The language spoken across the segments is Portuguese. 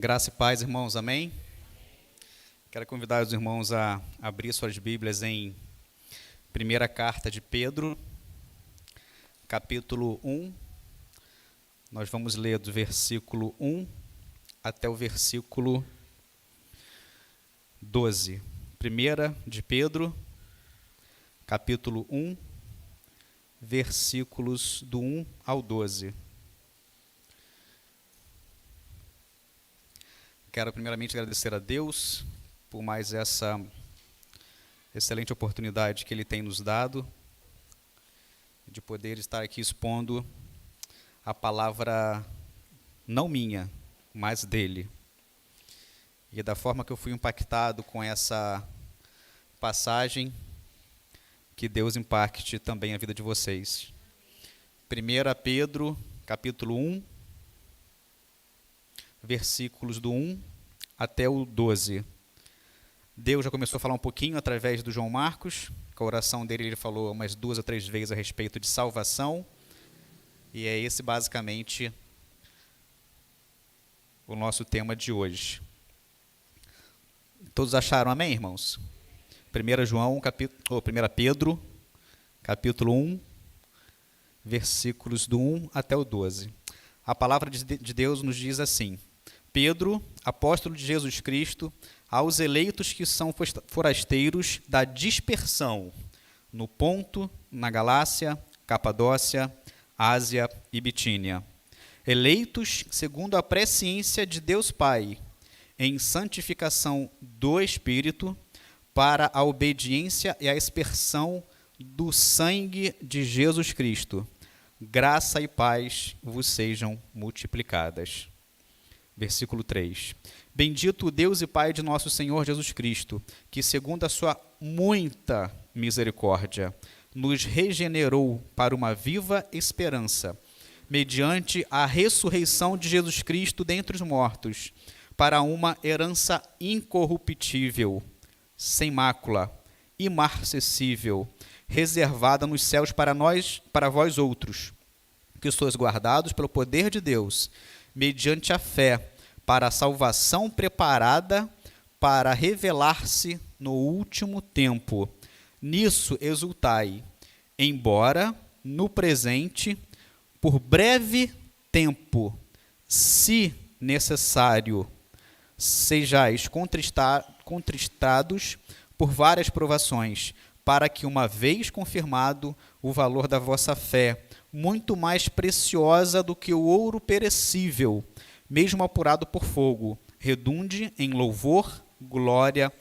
Graça e paz, irmãos, amém? Quero convidar os irmãos a abrir suas Bíblias em primeira carta de Pedro, capítulo 1. Nós vamos ler do versículo 1 até o versículo 12. Primeira de Pedro, capítulo 1, versículos do 1 ao 12. Quero primeiramente agradecer a Deus por mais essa excelente oportunidade que Ele tem nos dado de poder estar aqui expondo a palavra não minha, mas dele. E da forma que eu fui impactado com essa passagem, que Deus impacte também a vida de vocês. 1 Pedro, capítulo 1, versículos do 1 até o 12. Deus já começou a falar um pouquinho através do João Marcos. Com a oração dele, ele falou umas 2 ou 3 vezes a respeito de salvação. E é esse basicamente o nosso tema de hoje. Todos acharam amém, irmãos? 1 Pedro, capítulo 1, versículos do 1 até o 12. A palavra de Deus nos diz assim: Pedro, apóstolo de Jesus Cristo, aos eleitos que são forasteiros da dispersão no Ponto, na Galácia, Capadócia, Ásia e Bitínia, eleitos segundo a presciência de Deus Pai, em santificação do Espírito, para a obediência e a expersão do sangue de Jesus Cristo. Graça e paz vos sejam multiplicadas. Versículo 3. Bendito o Deus e Pai de nosso Senhor Jesus Cristo, que segundo a sua muita misericórdia, nos regenerou para uma viva esperança, mediante a ressurreição de Jesus Cristo dentre os mortos, para uma herança incorruptível, sem mácula, imarcessível, reservada nos céus para vós outros, que sois guardados pelo poder de Deus, mediante a fé, para a salvação preparada para revelar-se no último tempo. Nisso exultai, embora no presente, por breve tempo, se necessário, sejais contristados por várias provações, para que, uma vez confirmado o valor da vossa fé, muito mais preciosa do que o ouro perecível, mesmo apurado por fogo, redunde em louvor, glória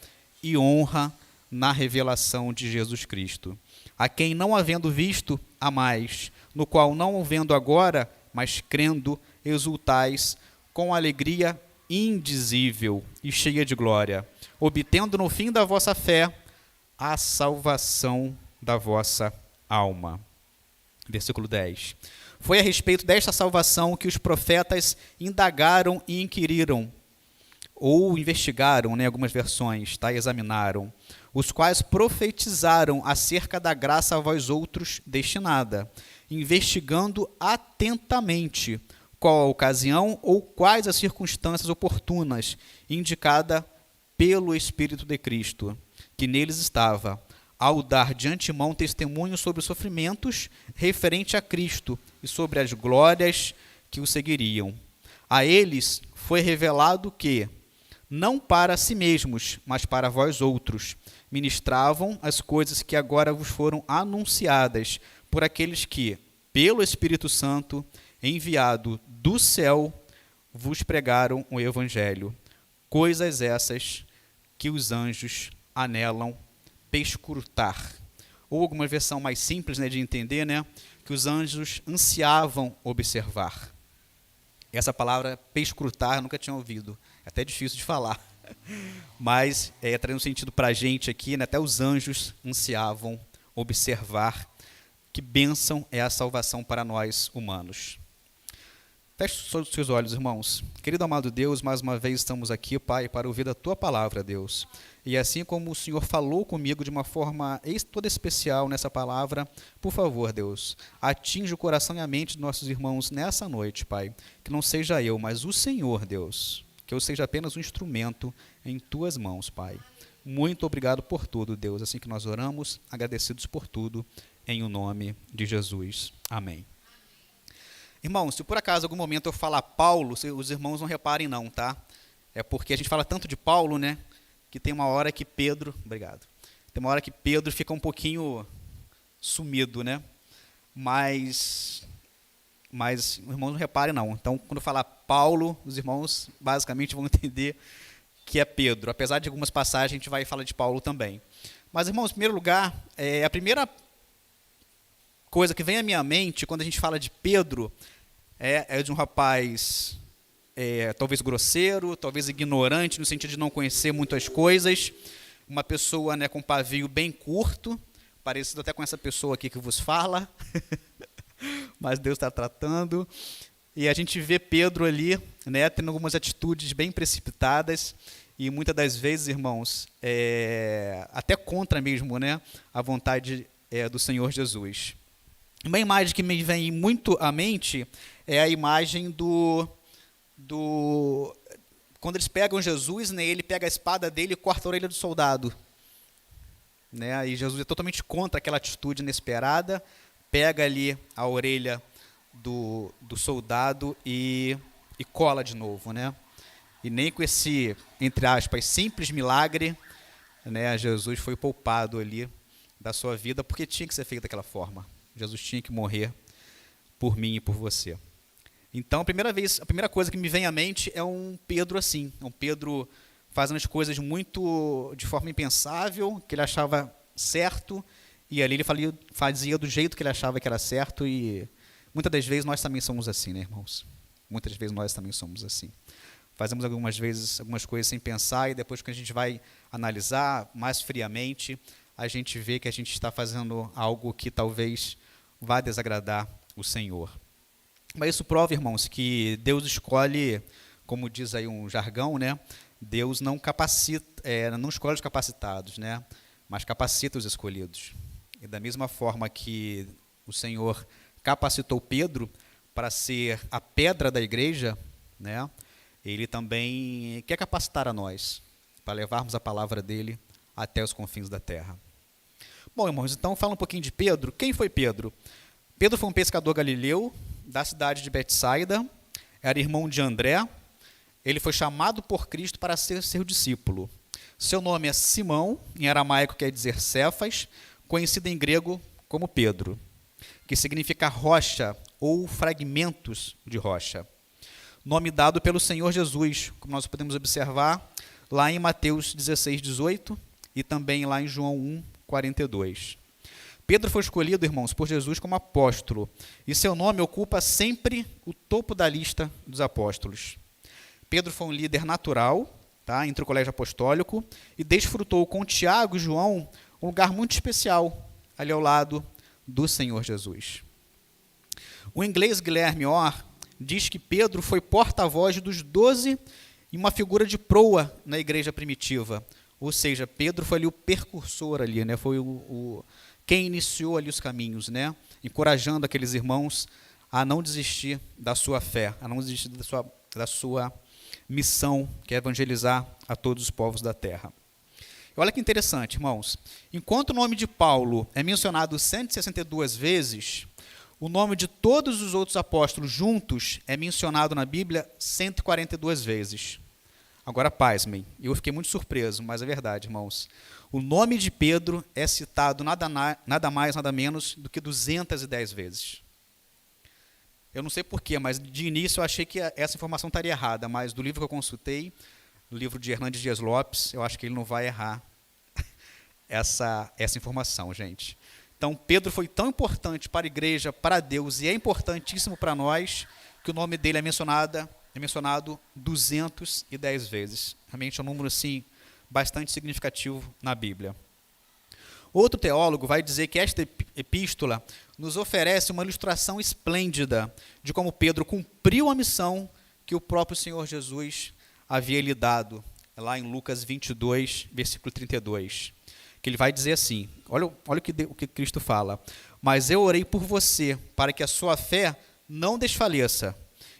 e honra na revelação de Jesus Cristo, a quem, não havendo visto, amais, no qual, não o vendo agora, mas crendo, exultais com alegria indizível e cheia de glória, obtendo no fim da vossa fé a salvação da vossa alma. Versículo 10. Foi a respeito desta salvação que os profetas indagaram e inquiriram, ou investigaram, algumas versões, examinaram, os quais profetizaram acerca da graça a vós outros destinada, investigando atentamente qual a ocasião ou quais as circunstâncias oportunas indicada pelo Espírito de Cristo, que neles estava, ao dar de antemão testemunho sobre os sofrimentos referente a Cristo e sobre as glórias que o seguiriam. A eles foi revelado que, não para si mesmos, mas para vós outros, ministravam as coisas que agora vos foram anunciadas por aqueles que, pelo Espírito Santo, enviado do céu, vos pregaram o Evangelho. Coisas essas que os anjos anelam perscrutar, ou alguma versão mais simples de entender, que os anjos ansiavam observar. Essa palavra perscrutar eu nunca tinha ouvido, é até difícil de falar, mas trazendo sentido para a gente aqui, até os anjos ansiavam observar. Que bênção é a salvação para nós humanos. Feche os seus olhos, irmãos. Querido amado Deus, mais uma vez estamos aqui, Pai, para ouvir a Tua palavra, Deus. E assim como o Senhor falou comigo de uma forma toda especial nessa palavra, por favor, Deus, atinja o coração e a mente dos nossos irmãos nessa noite, Pai. Que não seja eu, mas o Senhor, Deus, que eu seja apenas um instrumento em tuas mãos, Pai. Muito obrigado por tudo, Deus. Assim que nós oramos, agradecidos por tudo, em o nome de Jesus. Amém. Irmãos, se por acaso algum momento eu falar Paulo, os irmãos não reparem não, tá? É porque a gente fala tanto de Paulo, né? Que tem uma hora que Pedro... Obrigado. Tem uma hora que Pedro fica um pouquinho sumido, né? Mas os irmãos não reparem não. Então, quando eu falar Paulo, os irmãos basicamente vão entender que é Pedro. Apesar de algumas passagens, a gente vai falar de Paulo também. Mas, irmãos, em primeiro lugar, a primeira coisa que vem à minha mente quando a gente fala de Pedro é de um rapaz talvez grosseiro, talvez ignorante, no sentido de não conhecer muitas coisas, uma pessoa, né, com pavio bem curto, parecido até com essa pessoa aqui que vos fala, mas Deus está tratando. E a gente vê Pedro ali, né, tendo algumas atitudes bem precipitadas e muitas das vezes, irmãos, até contra mesmo, né, a vontade do Senhor Jesus. Uma imagem que me vem muito à mente é a imagem quando eles pegam Jesus, né, ele pega a espada dele e corta a orelha do soldado. Né, e Jesus é totalmente contra aquela atitude inesperada, pega ali a orelha do soldado e cola de novo, né? E nem com esse, entre aspas, simples milagre, né, Jesus foi poupado ali da sua vida, porque tinha que ser feito daquela forma. Jesus tinha que morrer por mim e por você. Então, a primeira coisa que me vem à mente é um Pedro assim, um Pedro fazendo as coisas muito de forma impensável, que ele achava certo, e ali ele fazia do jeito que ele achava que era certo, e muitas das vezes nós também somos assim, né, irmãos? Muitas vezes nós também somos assim. Fazemos algumas vezes algumas coisas sem pensar, e depois que a gente vai analisar mais friamente, a gente vê que a gente está fazendo algo que talvez vá desagradar o Senhor. Mas isso prova, irmãos, que Deus escolhe, como diz aí um jargão, né? Deus não não escolhe os capacitados, né? Mas capacita os escolhidos. E da mesma forma que o Senhor capacitou Pedro para ser a pedra da igreja, né? Ele também quer capacitar a nós para levarmos a palavra dele até os confins da terra. Bom, irmãos, então fala um pouquinho de Pedro. Quem foi Pedro? Pedro foi um pescador galileu da cidade de Betsaida, era irmão de André. Ele foi chamado por Cristo para ser seu discípulo. Seu nome é Simão, em aramaico quer dizer Cefas, conhecido em grego como Pedro, que significa rocha ou fragmentos de rocha. Nome dado pelo Senhor Jesus, como nós podemos observar lá em Mateus 16, 18 e também lá em João 1, 42. Pedro foi escolhido, irmãos, por Jesus como apóstolo, e seu nome ocupa sempre o topo da lista dos apóstolos. Pedro foi um líder natural, tá, entre o colégio apostólico, e desfrutou com Tiago e João um lugar muito especial ali ao lado do Senhor Jesus. O inglês Guilherme Orr diz que Pedro foi porta-voz dos 12 e uma figura de proa na igreja primitiva. Ou seja, Pedro foi ali o precursor ali, né? Foi quem iniciou ali os caminhos, né? Encorajando aqueles irmãos a não desistir da sua fé, a não desistir da sua missão, que é evangelizar a todos os povos da terra. Olha que interessante, irmãos. Enquanto o nome de Paulo é mencionado 162 vezes, o nome de todos os outros apóstolos juntos é mencionado na Bíblia 142 vezes. Agora, pasmem, eu fiquei muito surpreso, mas é verdade, irmãos. O nome de Pedro é citado nada mais, nada menos do que 210 vezes. Eu não sei porquê, mas de início eu achei que essa informação estaria errada, mas do livro que eu consultei, do livro de Hernandes Dias Lopes, eu acho que ele não vai errar essa informação, gente. Então, Pedro foi tão importante para a igreja, para Deus, e é importantíssimo para nós, que o nome dele é mencionado 210 vezes. Realmente é um número assim, bastante significativo na Bíblia. Outro teólogo vai dizer que esta epístola nos oferece uma ilustração esplêndida de como Pedro cumpriu a missão que o próprio Senhor Jesus havia lhe dado, lá em Lucas 22, versículo 32. Que ele vai dizer assim, olha o que Cristo fala: mas eu orei por você, para que a sua fé não desfaleça,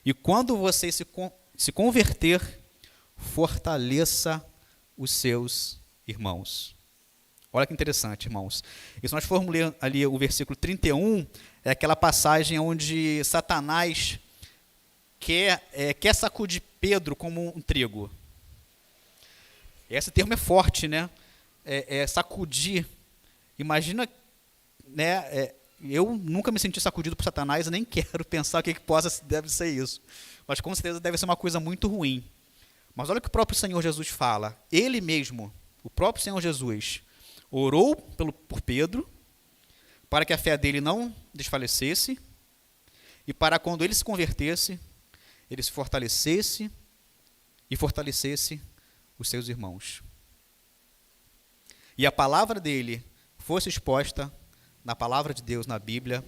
e quando você se converter, fortaleça os seus irmãos. Olha que interessante, irmãos. E se nós formos ler ali o versículo 31, é aquela passagem onde Satanás quer sacudir Pedro como um trigo. Esse termo é forte, né? Sacudir. Imagina, né? Eu nunca me senti sacudido por Satanás, eu nem quero pensar o que deve ser isso. Mas com certeza deve ser uma coisa muito ruim. Mas olha o que o próprio Senhor Jesus fala. Ele mesmo, o próprio Senhor Jesus, orou por Pedro, para que a fé dele não desfalecesse, e para quando ele se convertesse, ele se fortalecesse e fortalecesse os seus irmãos. E a palavra dele fosse exposta na palavra de Deus, na Bíblia,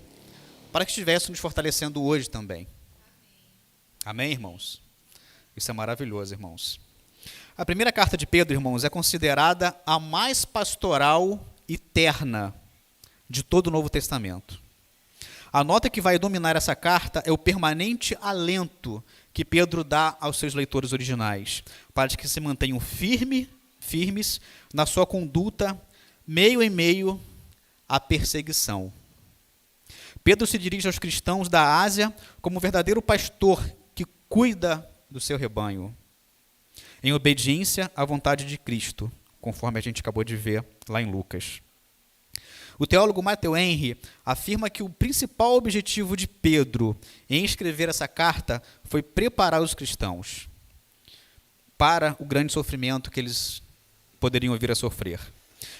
para que estivesse nos fortalecendo hoje também. Amém, irmãos? Isso é maravilhoso, irmãos. A primeira carta de Pedro, irmãos, é considerada a mais pastoral e terna de todo o Novo Testamento. A nota que vai dominar essa carta é o permanente alento que Pedro dá aos seus leitores originais, para que se mantenham firmes na sua conduta, meio em meio à perseguição. Pedro se dirige aos cristãos da Ásia como um verdadeiro pastor que cuida do seu rebanho, em obediência à vontade de Cristo, conforme a gente acabou de ver lá em Lucas. O teólogo Matthew Henry afirma que o principal objetivo de Pedro em escrever essa carta foi preparar os cristãos para o grande sofrimento que eles poderiam vir a sofrer.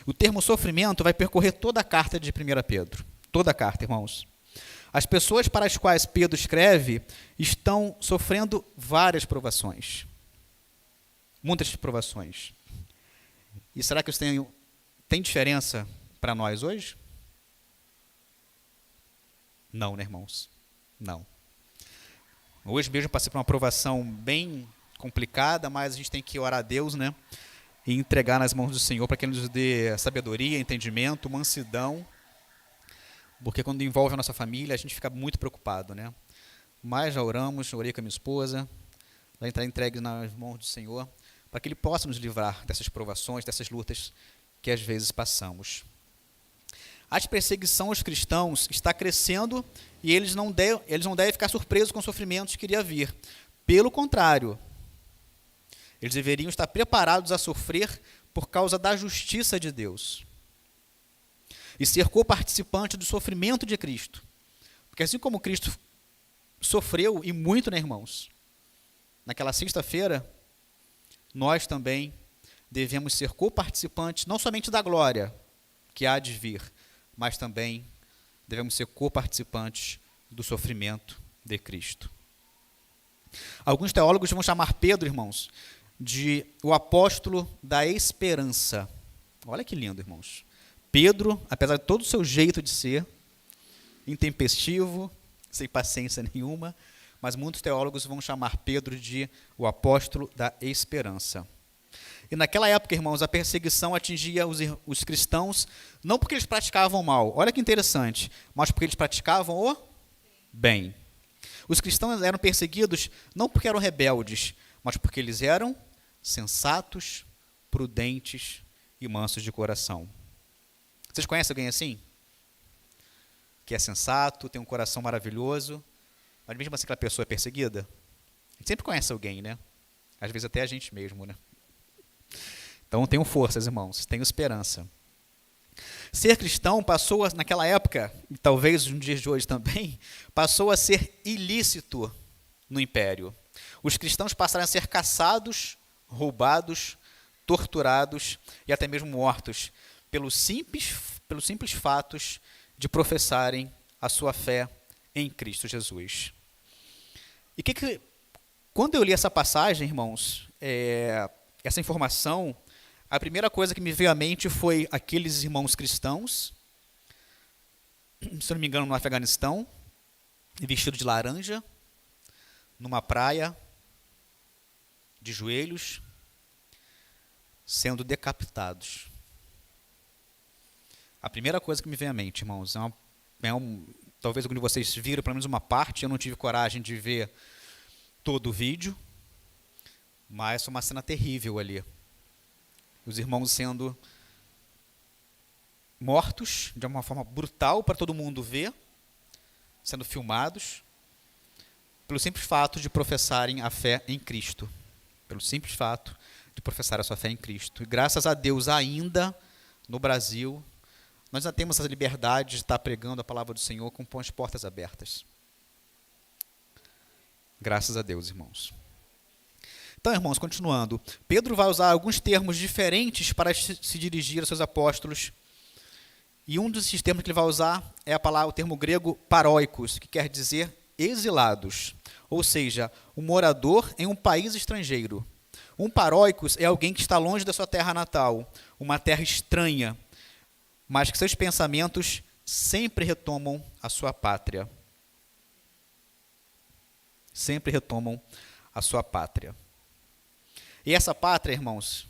O termo sofrimento vai percorrer toda a carta de 1 Pedro. Toda a carta, irmãos. As pessoas para as quais Pedro escreve estão sofrendo várias provações. Muitas provações. E será que isso tem diferença para nós hoje? Não, né, irmãos? Não. Hoje mesmo eu passei por uma provação bem complicada, mas a gente tem que orar a Deus, né? E entregar nas mãos do Senhor para que Ele nos dê sabedoria, entendimento, mansidão, porque quando envolve a nossa família, a gente fica muito preocupado, né? Mas já oramos, orei com a minha esposa, vai estar entregue nas mãos do Senhor, para que Ele possa nos livrar dessas provações, dessas lutas que às vezes passamos. A perseguição aos cristãos está crescendo e eles não devem ficar surpresos com os sofrimentos que iria vir. Pelo contrário, eles deveriam estar preparados a sofrer por causa da justiça de Deus e ser co-participante do sofrimento de Cristo. Porque assim como Cristo sofreu, e muito, né, irmãos? Naquela sexta-feira, nós também devemos ser co-participantes, não somente da glória que há de vir, mas também devemos ser co-participantes do sofrimento de Cristo. Alguns teólogos vão chamar Pedro, irmãos, de o apóstolo da esperança. Olha que lindo, irmãos. Pedro, apesar de todo o seu jeito de ser, intempestivo, sem paciência nenhuma, mas muitos teólogos vão chamar Pedro de o apóstolo da esperança. E naquela época, irmãos, a perseguição atingia os cristãos não porque eles praticavam mal, olha que interessante, mas porque eles praticavam o bem. Os cristãos eram perseguidos não porque eram rebeldes, mas porque eles eram sensatos, prudentes e mansos de coração. Vocês conhecem alguém assim? Que é sensato, tem um coração maravilhoso, mas mesmo assim aquela pessoa é perseguida? A gente sempre conhece alguém, né? Às vezes até a gente mesmo, né? Então tenham forças, irmãos, tenham esperança. Ser cristão passou, naquela época, e talvez nos dias de hoje também, passou a ser ilícito no império. Os cristãos passaram a ser caçados, roubados, torturados e até mesmo mortos pelos simples fatos de professarem a sua fé em Cristo Jesus. E quando eu li essa passagem, irmãos, essa informação, a primeira coisa que me veio à mente foi aqueles irmãos cristãos, se não me engano, no Afeganistão, vestidos de laranja, numa praia, de joelhos, sendo decapitados. A primeira coisa que me vem à mente, irmãos, talvez algum de vocês viram pelo menos uma parte, eu não tive coragem de ver todo o vídeo, Mas foi uma cena terrível ali. Os irmãos sendo mortos de uma forma brutal para todo mundo ver, sendo filmados, pelo simples fato de professarem a fé em Cristo. Pelo simples fato de professar a sua fé em Cristo. E graças a Deus, ainda no Brasil, nós ainda temos essa liberdade de estar pregando a palavra do Senhor com as portas abertas. Graças a Deus, irmãos. Então, irmãos, continuando. Pedro vai usar alguns termos diferentes para se dirigir aos seus apóstolos. E um desses termos que ele vai usar é o termo grego paróicos, que quer dizer exilados. Ou seja, um morador em um país estrangeiro. Um paróicos é alguém que está longe da sua terra natal, uma terra estranha, mas que seus pensamentos sempre retomam a sua pátria. Sempre retomam a sua pátria. E essa pátria, irmãos,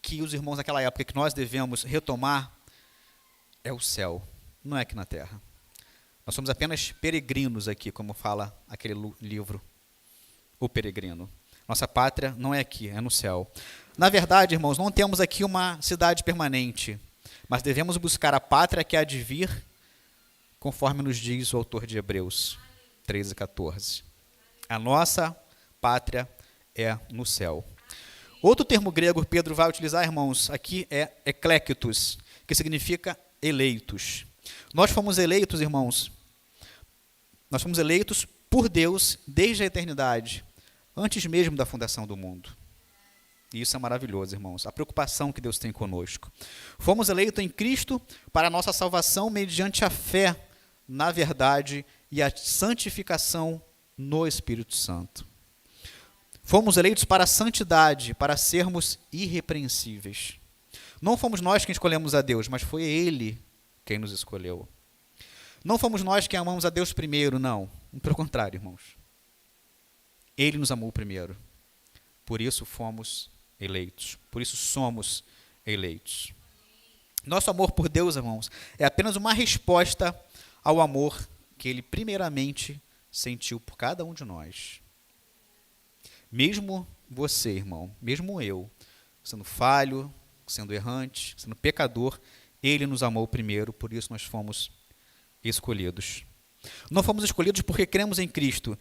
que os irmãos naquela época que nós devemos retomar, é o céu, não é aqui na terra. Nós somos apenas peregrinos aqui, como fala aquele livro, O Peregrino. Nossa pátria não é aqui, é no céu. Na verdade, irmãos, não temos aqui uma cidade permanente, mas devemos buscar a pátria que há de vir, conforme nos diz o autor de Hebreus 13 e 14. A nossa pátria é no céu. Outro termo grego que Pedro vai utilizar, irmãos, aqui é eklektos, que significa eleitos. Nós fomos eleitos, irmãos, nós fomos eleitos por Deus desde a eternidade, antes mesmo da fundação do mundo. E isso é maravilhoso, irmãos, a preocupação que Deus tem conosco. Fomos eleitos em Cristo para a nossa salvação mediante a fé na verdade e a santificação no Espírito Santo. Fomos eleitos para a santidade, para sermos irrepreensíveis. Não fomos nós quem escolhemos a Deus, mas foi Ele quem nos escolheu. Não fomos nós quem amamos a Deus primeiro, não. Pelo contrário, irmãos. Ele nos amou primeiro. Por isso fomos eleitos. Por isso somos eleitos. Nosso amor por Deus, irmãos, é apenas uma resposta ao amor que Ele primeiramente sentiu por cada um de nós. Mesmo você, irmão, mesmo eu, sendo falho, sendo errante, sendo pecador, Ele nos amou primeiro, por isso nós fomos escolhidos. Não fomos escolhidos porque cremos em Cristo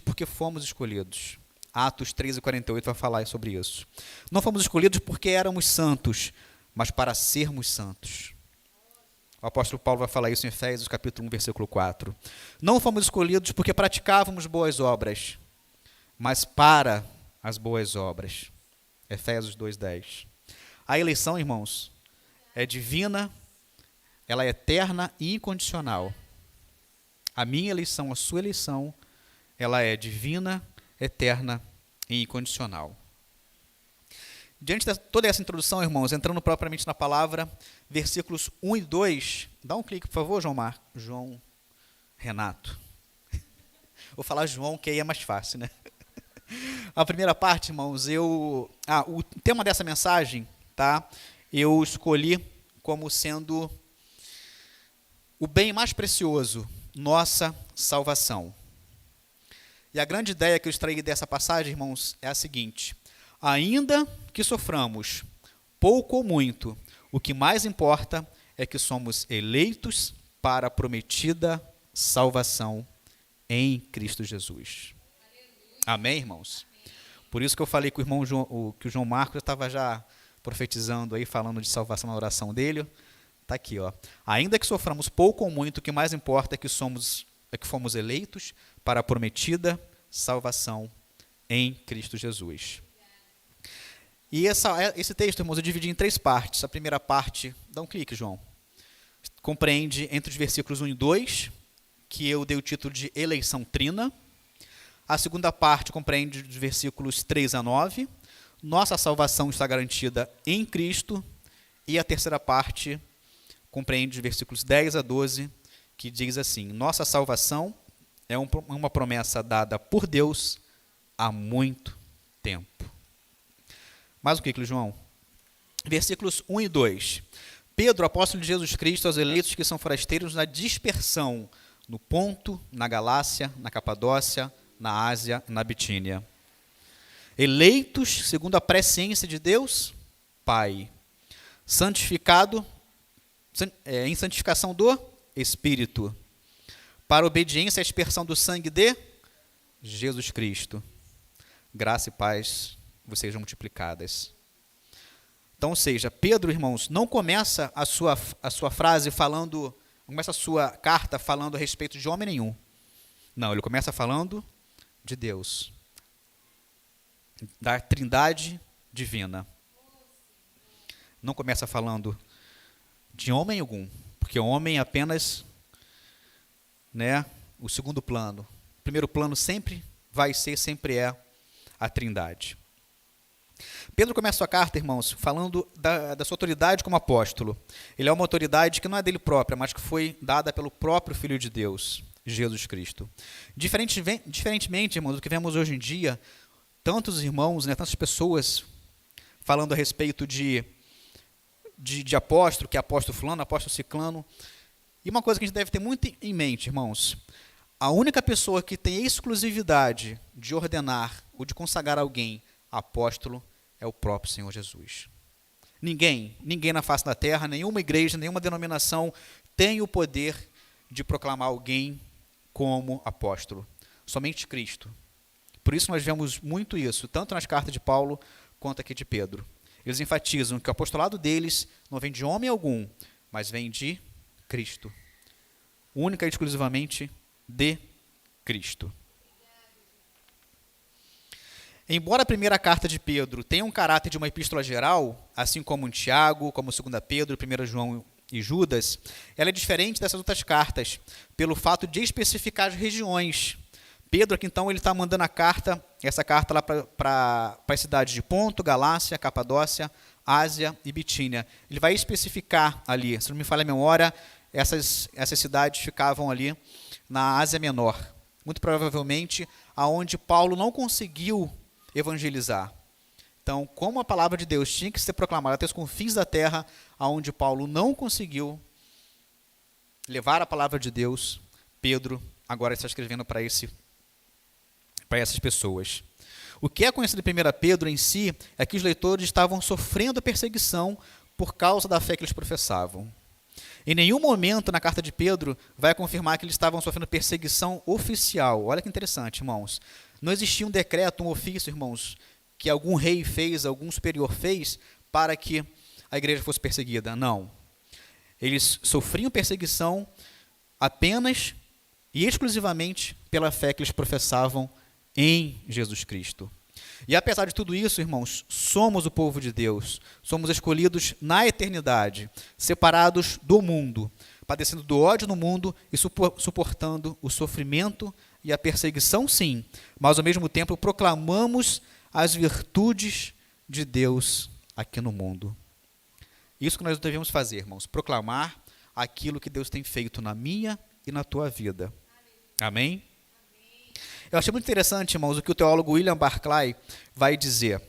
porque fomos escolhidos. Atos 13:48 vai falar sobre isso. Não fomos escolhidos porque éramos santos, mas para sermos santos. O apóstolo Paulo vai falar isso em Efésios capítulo 1, versículo 4. Não fomos escolhidos porque praticávamos boas obras, mas para as boas obras. Efésios 2:10. A eleição, irmãos, é divina, ela é eterna e incondicional. A minha eleição, a sua eleição, ela é divina, eterna e incondicional. Diante de toda essa introdução, irmãos, entrando propriamente na palavra, versículos 1 e 2, dá um clique, por favor, João Renato. Vou falar João, que aí é mais fácil, né? A primeira parte, irmãos, o tema dessa mensagem, tá? Eu escolhi como sendo o bem mais precioso, nossa salvação. E a grande ideia que eu extraí dessa passagem, irmãos, é a seguinte: ainda que soframos pouco ou muito, o que mais importa é que somos eleitos para a prometida salvação em Cristo Jesus. Amém, irmãos? Por isso que eu falei que que o João Marcos estava já profetizando aí, falando de salvação na oração dele. Está aqui, ó. Ainda que soframos pouco ou muito, o que mais importa é que fomos eleitos para a prometida salvação em Cristo Jesus. E esse texto, irmãos, eu dividi em 3 partes. A primeira parte, dá um clique, João, compreende entre os versículos 1 e 2, que eu dei o título de eleição trina. A segunda parte compreende dos versículos 3 a 9. Nossa salvação está garantida em Cristo. E a terceira parte compreende os versículos 10 a 12, que diz assim: nossa salvação é uma promessa dada por Deus há muito tempo. Mais um clique, João. Versículos 1 e 2. Pedro, apóstolo de Jesus Cristo, aos eleitos que são forasteiros na dispersão, no Ponto, na Galácia, na Capadócia, na Ásia e na Bitínia. Eleitos segundo a presciência de Deus, Pai. Santificado, em santificação do Espírito, para obediência à aspersão do sangue de Jesus Cristo. Graça e paz vos sejam multiplicadas. Então, ou seja, Pedro, irmãos, não começa a sua frase falando, começa a sua carta falando a respeito de homem nenhum. Não, ele começa falando de Deus, da Trindade divina. Não começa falando de homem algum, porque homem é apenas, o segundo plano. O primeiro plano sempre vai ser, sempre é a Trindade. Pedro começa sua carta, irmãos, falando da sua autoridade como apóstolo. Ele é uma autoridade que não é dele própria, mas que foi dada pelo próprio Filho de Deus, Jesus Cristo. Diferentemente, irmãos, do que vemos hoje em dia, tantos irmãos, tantas pessoas falando a respeito de apóstolo, que é apóstolo fulano, apóstolo ciclano. E uma coisa que a gente deve ter muito em mente, irmãos, a única pessoa que tem exclusividade de ordenar ou de consagrar alguém apóstolo é o próprio Senhor Jesus. Ninguém na face da terra, nenhuma igreja, nenhuma denominação tem o poder de proclamar alguém como apóstolo. Somente Cristo. Por isso nós vemos muito isso, tanto nas cartas de Paulo quanto aqui de Pedro. Eles enfatizam que o apostolado deles não vem de homem algum, mas vem de Cristo. Única e exclusivamente de Cristo. Embora a primeira carta de Pedro tenha um caráter de uma epístola geral, assim como Tiago, como 2 Pedro, 1 João e Judas, ela é diferente dessas outras cartas, pelo fato de especificar as regiões. Pedro aqui então ele está mandando essa carta lá para as cidades de Ponto, Galácia, Capadócia, Ásia e Bitínia. Ele vai especificar ali, se não me falha a memória, essas cidades ficavam ali na Ásia Menor. Muito provavelmente aonde Paulo não conseguiu evangelizar. Então, como a palavra de Deus tinha que ser proclamada até os confins da terra, aonde Paulo não conseguiu levar a palavra de Deus, Pedro agora está escrevendo para essas pessoas. O que é conhecido em 1 Pedro em si é que os leitores estavam sofrendo perseguição por causa da fé que eles professavam. Em nenhum momento na carta de Pedro vai confirmar que eles estavam sofrendo perseguição oficial. Olha que interessante, irmãos. Não existia um decreto, um ofício, irmãos, que algum rei fez, algum superior fez, para que a igreja fosse perseguida. Não. Eles sofriam perseguição apenas e exclusivamente pela fé que eles professavam em Jesus Cristo. E apesar de tudo isso, irmãos, somos o povo de Deus, somos escolhidos na eternidade, separados do mundo, padecendo do ódio no mundo e suportando o sofrimento e a perseguição, sim, mas ao mesmo tempo proclamamos as virtudes de Deus aqui no mundo. Isso que nós devemos fazer, irmãos, proclamar aquilo que Deus tem feito na minha e na tua vida. Amém? Eu achei muito interessante, irmãos, o que o teólogo William Barclay vai dizer.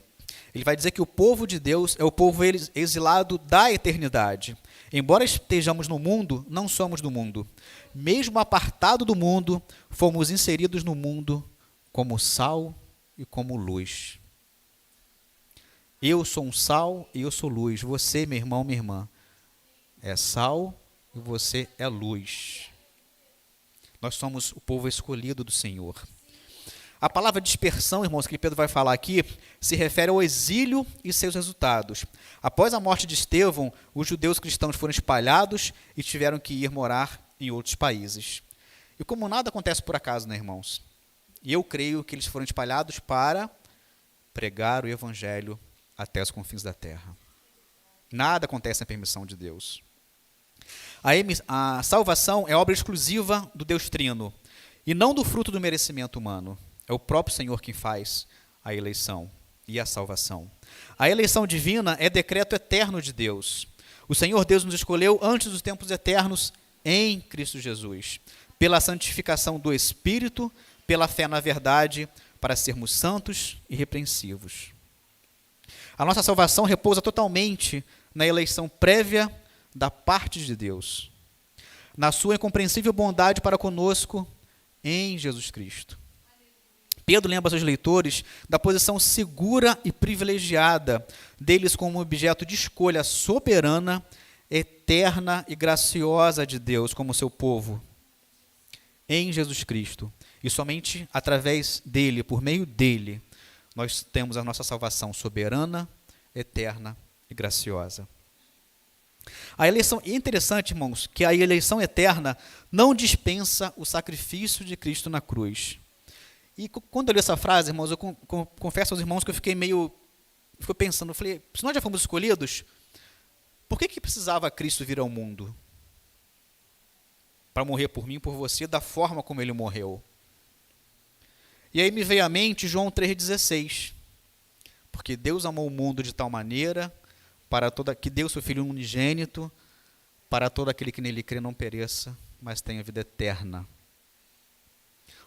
Ele vai dizer que o povo de Deus é o povo exilado da eternidade. Embora estejamos no mundo, não somos do mundo. Mesmo apartado do mundo, fomos inseridos no mundo como sal e como luz. Eu sou um sal e eu sou luz. Você, meu irmão, minha irmã, é sal e você é luz. Nós somos o povo escolhido do Senhor. A palavra dispersão, irmãos, que Pedro vai falar aqui, se refere ao exílio e seus resultados. Após a morte de Estevão, os judeus cristãos foram espalhados e tiveram que ir morar em outros países. E como nada acontece por acaso, né, irmãos? E eu creio que eles foram espalhados para pregar o evangelho até os confins da terra. Nada acontece sem permissão de Deus. A salvação é obra exclusiva do Deus Trino e não do fruto do merecimento humano. É o próprio Senhor quem faz a eleição e a salvação. A eleição divina é decreto eterno de Deus. O Senhor Deus nos escolheu antes dos tempos eternos em Cristo Jesus, pela santificação do Espírito, pela fé na verdade, para sermos santos e irrepreensíveis. A nossa salvação repousa totalmente na eleição prévia da parte de Deus, na sua incompreensível bondade para conosco em Jesus Cristo. Pedro lembra aos seus leitores da posição segura e privilegiada deles como objeto de escolha soberana, eterna e graciosa de Deus como seu povo, em Jesus Cristo. E somente através dele, por meio dele, nós temos a nossa salvação soberana, eterna e graciosa. A eleição, é interessante, irmãos, que a eleição eterna não dispensa o sacrifício de Cristo na cruz. E quando eu li essa frase, irmãos, eu confesso aos irmãos que eu fiquei pensando, eu falei, se nós já fomos escolhidos, por que precisava Cristo vir ao mundo? Para morrer por mim e por você, da forma como ele morreu. E aí me veio à mente João 3,16. Porque Deus amou o mundo de tal maneira, que deu seu Filho unigênito, para todo aquele que nele crê não pereça, mas tenha vida eterna.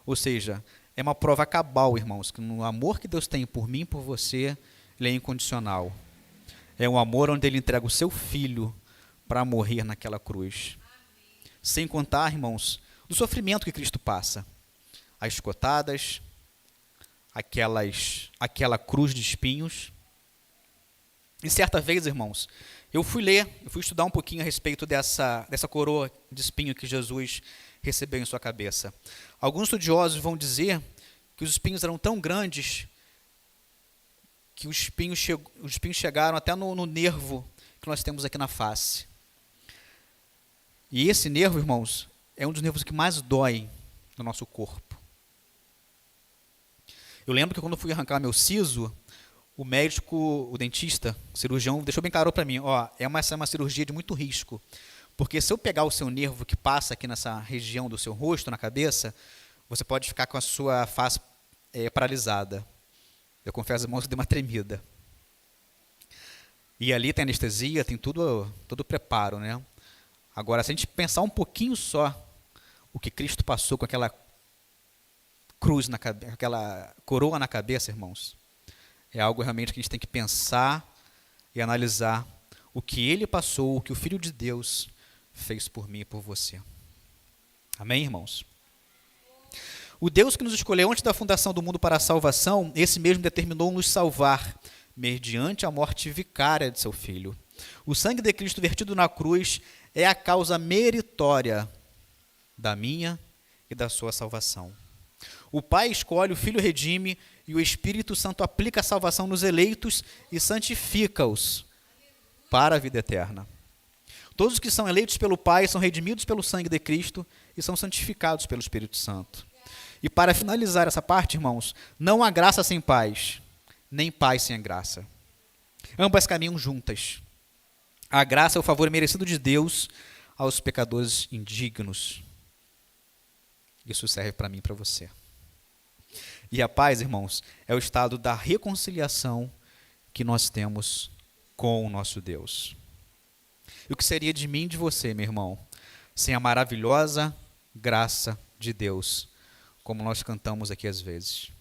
Ou seja, é uma prova cabal, irmãos, que no amor que Deus tem por mim e por você, ele é incondicional. É um amor onde ele entrega o seu Filho para morrer naquela cruz. Sem contar, irmãos, do sofrimento que Cristo passa. As escotadas, aquela cruz de espinhos. E certa vez, irmãos, eu fui estudar um pouquinho a respeito dessa coroa de espinho que Jesus recebeu em sua cabeça. Alguns estudiosos vão dizer que os espinhos eram tão grandes que os espinhos chegaram até no nervo que nós temos aqui na face. E esse nervo, irmãos, é um dos nervos que mais dói no nosso corpo. Eu lembro que quando eu fui arrancar meu siso, o médico, o dentista, o cirurgião, deixou bem claro para mim, é uma cirurgia de muito risco, porque se eu pegar o seu nervo que passa aqui nessa região do seu rosto, na cabeça, você pode ficar com a sua face paralisada. Eu confesso, irmãos, que deu uma tremida. E ali tem anestesia, tem todo o preparo, né? Agora, se a gente pensar um pouquinho só o que Cristo passou com aquela cruz, aquela coroa na cabeça, irmãos, é algo realmente que a gente tem que pensar e analisar o que ele passou, o que o Filho de Deus fez por mim e por você. Amém, irmãos? O Deus que nos escolheu antes da fundação do mundo para a salvação, esse mesmo determinou nos salvar, mediante a morte vicária de seu Filho. O sangue de Cristo vertido na cruz é a causa meritória da minha e da sua salvação. O Pai escolhe, o Filho redime e o Espírito Santo aplica a salvação nos eleitos e santifica-os para a vida eterna. Todos os que são eleitos pelo Pai são redimidos pelo sangue de Cristo e são santificados pelo Espírito Santo. E para finalizar essa parte, irmãos, não há graça sem paz, nem paz sem a graça. Ambas caminham juntas. A graça é o favor merecido de Deus aos pecadores indignos. Isso serve para mim e para você. E a paz, irmãos, é o estado da reconciliação que nós temos com o nosso Deus. E o que seria de mim e de você, meu irmão, sem a maravilhosa graça de Deus, como nós cantamos aqui às vezes?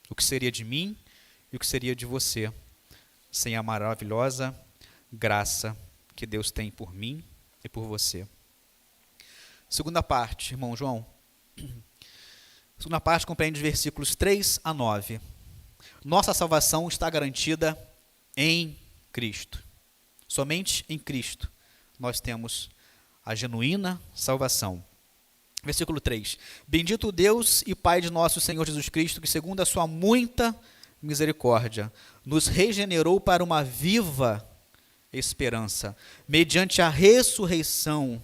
O que seria de mim e o que seria de você, sem a maravilhosa graça que Deus tem por mim e por você? Segunda parte, irmão João. Segunda parte compreende os versículos 3 a 9. Nossa salvação está garantida em Cristo. Somente em Cristo nós temos a genuína salvação. Versículo 3. Bendito Deus e Pai de nosso Senhor Jesus Cristo, que segundo a sua muita misericórdia, nos regenerou para uma viva esperança, mediante a ressurreição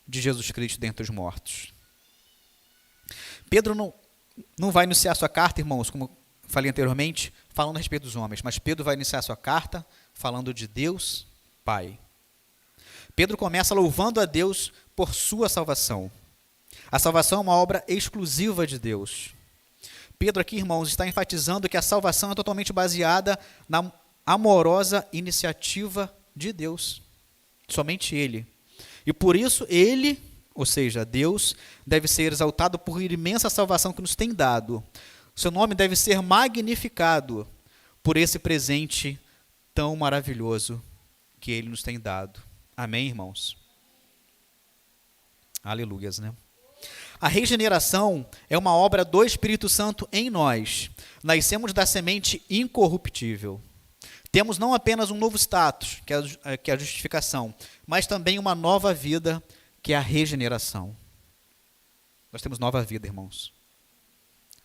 de Jesus Cristo dentre os mortos. Pedro não vai iniciar sua carta, irmãos, como falei anteriormente, falando a respeito dos homens, mas Pedro vai iniciar sua carta falando de Deus Pai. Pedro começa louvando a Deus por sua salvação. A salvação é uma obra exclusiva de Deus. Pedro aqui, irmãos, está enfatizando que a salvação é totalmente baseada na amorosa iniciativa de Deus. Somente Ele. E por isso Ele, ou seja, Deus, deve ser exaltado por imensa salvação que nos tem dado. Seu nome deve ser magnificado por esse presente tão maravilhoso que Ele nos tem dado. Amém, irmãos? Aleluias, né? A regeneração é uma obra do Espírito Santo em nós. Nascemos da semente incorruptível. Temos não apenas um novo status, que é a justificação, mas também uma nova vida, que é a regeneração. Nós temos nova vida, irmãos.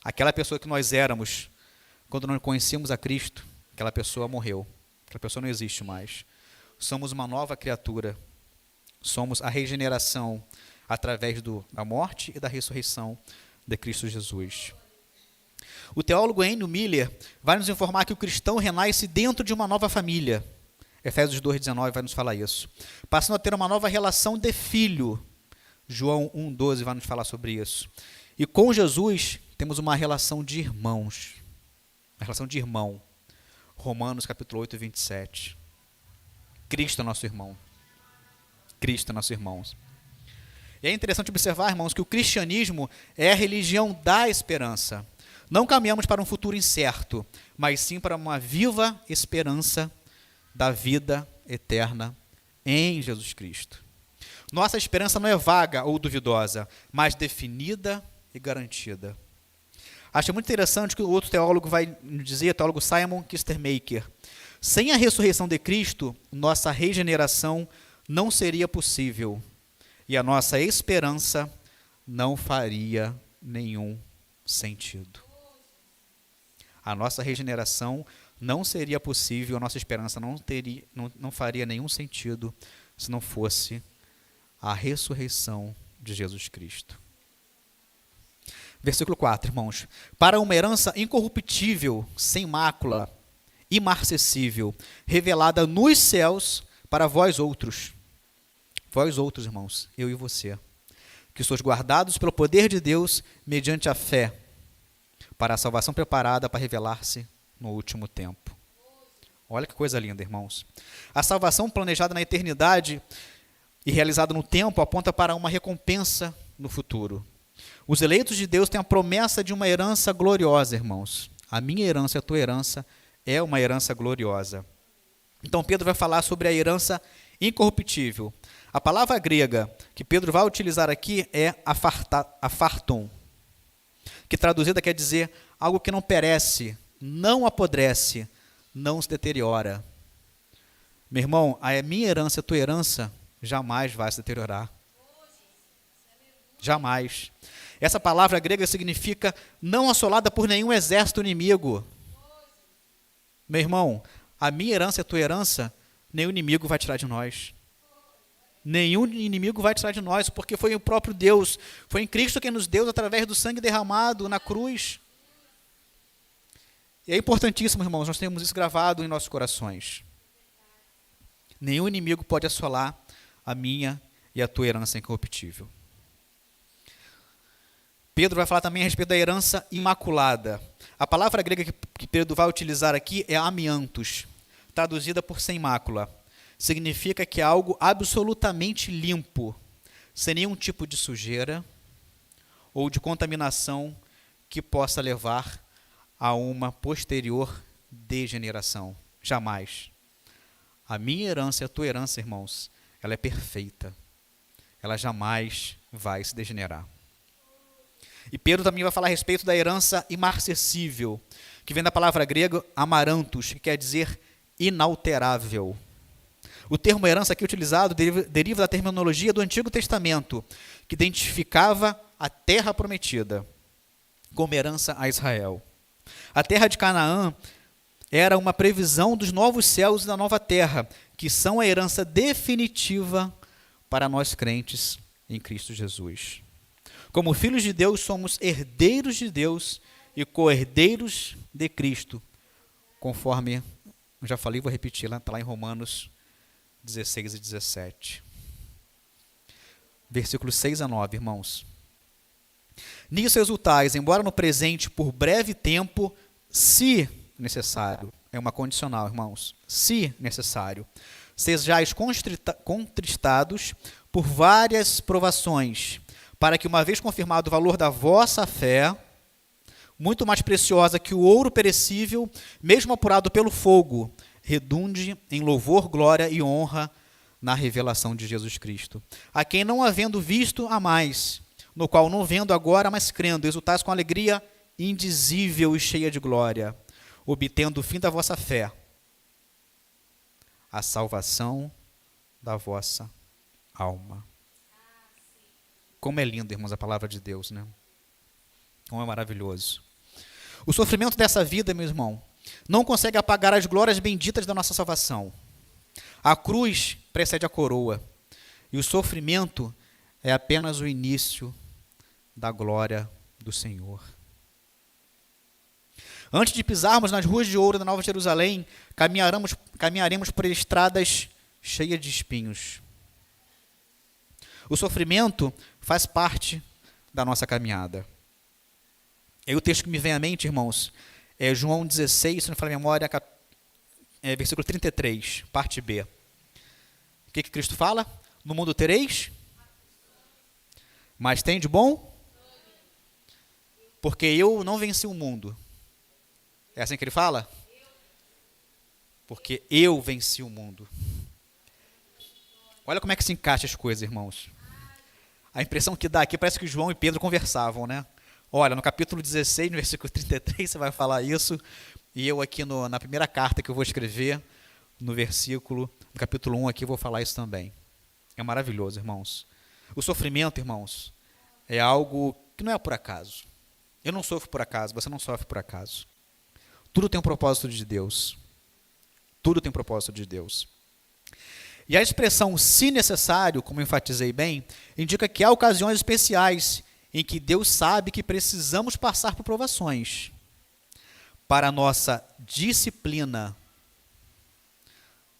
Aquela pessoa que nós éramos quando não conhecíamos a Cristo, aquela pessoa morreu. Aquela pessoa não existe mais. Somos uma nova criatura. Somos a regeneração através da morte e da ressurreição de Cristo Jesus. O teólogo Ennio Miller vai nos informar que o cristão renasce dentro de uma nova família. Efésios 2,19 vai nos falar isso. Passando a ter uma nova relação de filho. João 1,12 vai nos falar sobre isso. E com Jesus temos uma relação de irmãos. Uma relação de irmão. Romanos capítulo 8, 27. Cristo é nosso irmão. Cristo é nosso irmão. E é interessante observar, irmãos, que o cristianismo é a religião da esperança. Não caminhamos para um futuro incerto, mas sim para uma viva esperança da vida eterna em Jesus Cristo. Nossa esperança não é vaga ou duvidosa, mas definida e garantida. Acho muito interessante que o outro teólogo vai dizer, o teólogo Simon Kistemaker, sem a ressurreição de Cristo, nossa regeneração não seria possível e a nossa esperança não faria nenhum sentido. A nossa regeneração não seria possível, a nossa esperança não faria nenhum sentido se não fosse a ressurreição de Jesus Cristo. Versículo 4, irmãos. Para uma herança incorruptível, sem mácula, imarcessível, revelada nos céus para vós outros, irmãos, eu e você, que sois guardados pelo poder de Deus mediante a fé, para a salvação preparada para revelar-se no último tempo. Olha que coisa linda, irmãos. A salvação planejada na eternidade e realizada no tempo aponta para uma recompensa no futuro. Os eleitos de Deus têm a promessa de uma herança gloriosa, irmãos. A minha herança e a tua herança é uma herança gloriosa. Então Pedro vai falar sobre a herança incorruptível. A palavra grega que Pedro vai utilizar aqui é apharton, que traduzida quer dizer algo que não perece, não apodrece, não se deteriora. Meu irmão, a minha herança, a tua herança, jamais vai se deteriorar. Jamais. Essa palavra grega significa não assolada por nenhum exército inimigo. Meu irmão, a minha herança e a tua herança, nenhum inimigo vai tirar de nós. Nenhum inimigo vai tirar de nós, porque foi o próprio Deus, foi em Cristo quem nos deu através do sangue derramado na cruz. E é importantíssimo, irmãos, nós temos isso gravado em nossos corações. Nenhum inimigo pode assolar a minha e a tua herança incorruptível. Pedro vai falar também a respeito da herança imaculada. A palavra grega que Pedro vai utilizar aqui é amiantos, traduzida por sem mácula. Significa que é algo absolutamente limpo, sem nenhum tipo de sujeira ou de contaminação que possa levar a uma posterior degeneração. Jamais. A minha herança e a tua herança, irmãos, ela é perfeita. Ela jamais vai se degenerar. E Pedro também vai falar a respeito da herança imarcessível, que vem da palavra grega amarantos, que quer dizer inalterável. O termo herança aqui utilizado deriva da terminologia do Antigo Testamento, que identificava a terra prometida como herança a Israel. A terra de Canaã era uma previsão dos novos céus e da nova terra, que são a herança definitiva para nós crentes em Cristo Jesus. Como filhos de Deus, somos herdeiros de Deus e co-herdeiros de Cristo, conforme eu já falei, vou repetir, está lá em Romanos 16 e 17. Versículos 6 a 9, irmãos. Nisso exultais, embora no presente, por breve tempo, se necessário, é uma condicional, irmãos, se necessário, sejais contristados por várias provações, para que, uma vez confirmado o valor da vossa fé, muito mais preciosa que o ouro perecível, mesmo apurado pelo fogo, redunde em louvor, glória e honra na revelação de Jesus Cristo, a quem, não havendo visto a mais, no qual, não vendo agora, mas crendo, exultais com alegria indizível e cheia de glória, obtendo o fim da vossa fé, a salvação da vossa alma. Como é lindo, irmãos, a palavra de Deus, né? Como é maravilhoso. O sofrimento dessa vida, meu irmão, não consegue apagar as glórias benditas da nossa salvação. A cruz precede a coroa, e o sofrimento é apenas o início da glória do Senhor. Antes de pisarmos nas ruas de ouro da Nova Jerusalém, caminharemos por estradas cheias de espinhos. O sofrimento faz parte da nossa caminhada. E o texto que me vem à mente, irmãos, é João 16, se não me falha a memória, versículo 33, parte B. O que Cristo fala? No mundo tereis, mas tem de bom? Porque eu não venci o mundo. É assim que ele fala? Porque eu venci o mundo. Olha como é que se encaixa as coisas, irmãos. A impressão que dá aqui parece que João e Pedro conversavam, né? Olha, no capítulo 16, no versículo 33, você vai falar isso. E eu aqui na primeira carta que eu vou escrever, no capítulo 1 aqui, eu vou falar isso também. É maravilhoso, irmãos. O sofrimento, irmãos, é algo que não é por acaso. Eu não sofro por acaso, você não sofre por acaso. Tudo tem um propósito de Deus. Tudo tem um propósito de Deus. E a expressão "se necessário", como enfatizei bem, indica que há ocasiões especiais em que Deus sabe que precisamos passar por provações para a nossa disciplina.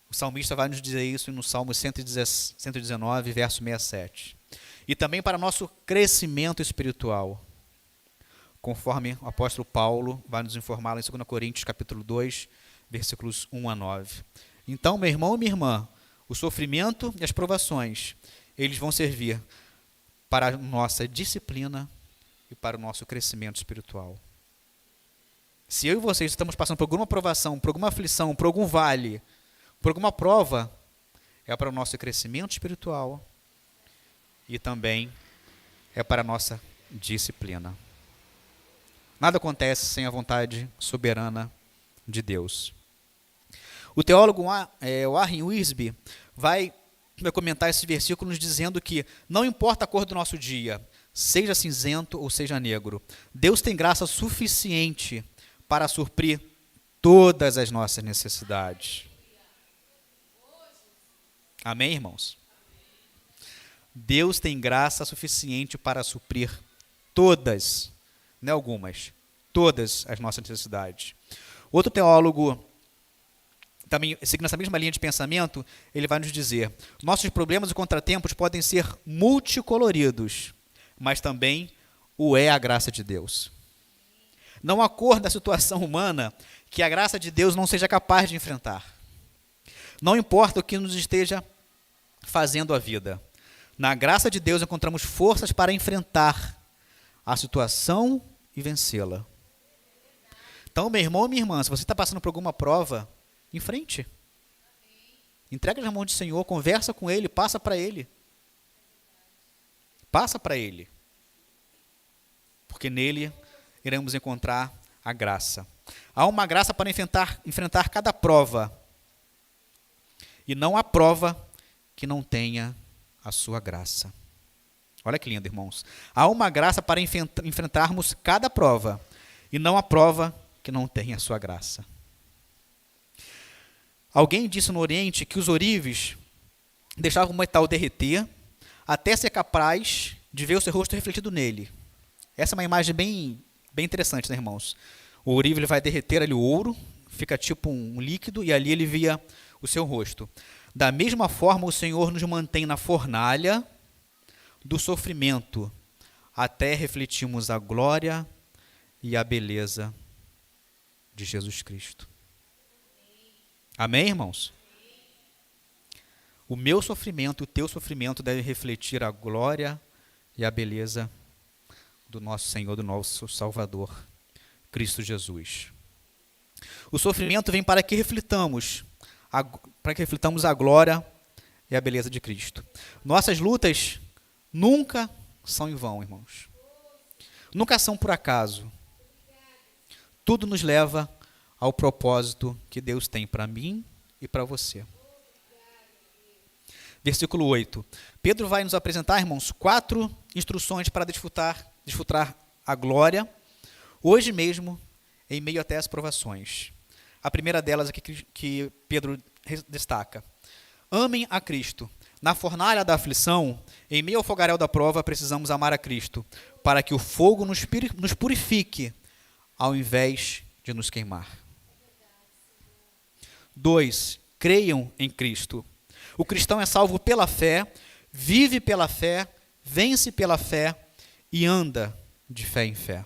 O salmista vai nos dizer isso no Salmo 119, verso 67. E também para nosso crescimento espiritual, conforme o apóstolo Paulo vai nos informar lá em 2 Coríntios, capítulo 2, versículos 1 a 9. Então, meu irmão e minha irmã, o sofrimento e as provações, eles vão servir para a nossa disciplina e para o nosso crescimento espiritual. Se eu e vocês estamos passando por alguma provação, por alguma aflição, por algum vale, por alguma prova, é para o nosso crescimento espiritual e também é para a nossa disciplina. Nada acontece sem a vontade soberana de Deus. O teólogo Warren Wiersbe vai comentar esse versículo nos dizendo que não importa a cor do nosso dia, seja cinzento ou seja negro, Deus tem graça suficiente para suprir todas as nossas necessidades. Amém, irmãos? Deus tem graça suficiente para suprir todas, não algumas, todas as nossas necessidades. Outro teólogo, também seguindo essa mesma linha de pensamento, ele vai nos dizer: nossos problemas e contratempos podem ser multicoloridos, mas também o é a graça de Deus. Não há cor da situação humana que a graça de Deus não seja capaz de enfrentar. Não importa o que nos esteja fazendo a vida, na graça de Deus encontramos forças para enfrentar a situação e vencê-la. Então, meu irmão ou minha irmã, se você está passando por alguma prova, em frente. Entrega nas mãos do Senhor, conversa com Ele, passa para Ele. Passa para Ele. Porque nele iremos encontrar a graça. Há uma graça para enfrentar cada prova. E não há prova que não tenha a sua graça. Olha que lindo, irmãos. Há uma graça para enfrentarmos cada prova. E não há prova que não tenha a sua graça. Alguém disse no Oriente que os ourives deixavam o metal derreter até ser capaz de ver o seu rosto refletido nele. Essa é uma imagem bem interessante, né, irmãos? O ourive ele vai derreter ali o ouro, fica tipo um líquido, e ali ele via o seu rosto. Da mesma forma, o Senhor nos mantém na fornalha do sofrimento, até refletirmos a glória e a beleza de Jesus Cristo. Amém, irmãos? O meu sofrimento e o teu sofrimento devem refletir a glória e a beleza do nosso Senhor, do nosso Salvador, Cristo Jesus. O sofrimento vem para que reflitamos a glória e a beleza de Cristo. Nossas lutas nunca são em vão, irmãos. Nunca são por acaso. Tudo nos leva ao propósito que Deus tem para mim e para você. Versículo 8. Pedro vai nos apresentar, irmãos, 4 instruções para desfrutar a glória, hoje mesmo, em meio até as provações. A primeira delas aqui que Pedro destaca. Amem a Cristo. Na fornalha da aflição, em meio ao fogaréu da prova, precisamos amar a Cristo, para que o fogo nos purifique, ao invés de nos queimar. 2. Creiam em Cristo. O cristão é salvo pela fé, vive pela fé, vence pela fé e anda de fé em fé.